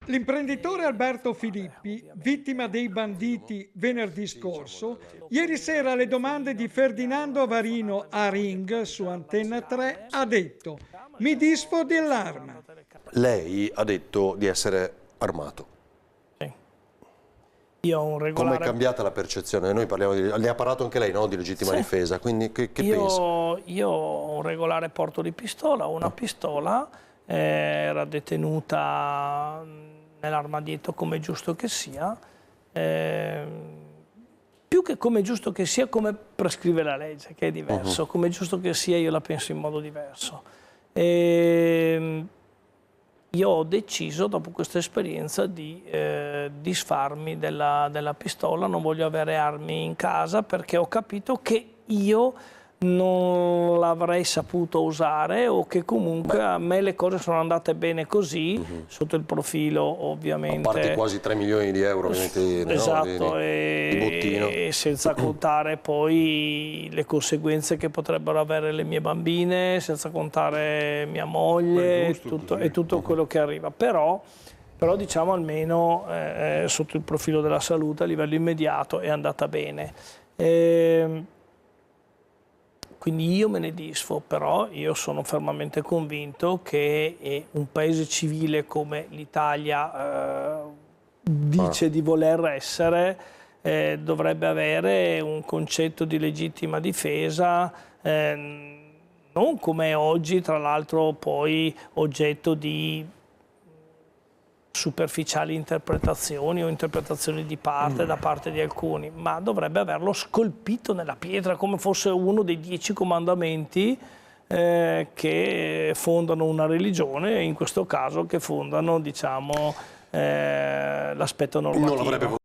L'imprenditore Alberto Filippi, vittima dei banditi venerdì scorso, ieri sera alle domande di Ferdinando Avarino a Ring su Antenna 3 ha detto: mi disfo dell'arma. Lei ha detto di essere armato. Sì. Io ho un Come regolare... è cambiata la percezione? Noi parliamo di... Ne ha parlato anche lei, no? Di legittima Sì. difesa, quindi che pensa? Io ho un regolare porto di pistola, una pistola era detenuta nell'armadietto come è giusto che sia, più che come è giusto che sia, come prescrive la legge, che è diverso. Come è giusto che sia io la penso in modo diverso. Io ho deciso, dopo questa esperienza, di disfarmi della pistola. Non voglio avere armi in casa perché ho capito che io non l'avrei saputo usare, o che comunque a me le cose sono andate bene così, sotto il profilo ovviamente... A parte quasi 3 milioni di euro Esatto, no? di bottino. E senza contare poi le conseguenze che potrebbero avere le mie bambine, senza contare mia moglie e tutto quello che arriva. Però diciamo almeno sotto il profilo della salute a livello immediato è andata bene. Quindi io me ne disfo, però io sono fermamente convinto che un paese civile come l'Italia dice di voler essere, dovrebbe avere un concetto di legittima difesa, non come oggi, tra l'altro poi oggetto di superficiali interpretazioni o interpretazioni di parte da parte di alcuni, ma dovrebbe averlo scolpito nella pietra come fosse uno dei 10 comandamenti che fondano una religione, e in questo caso che fondano, diciamo, l'aspetto normativo.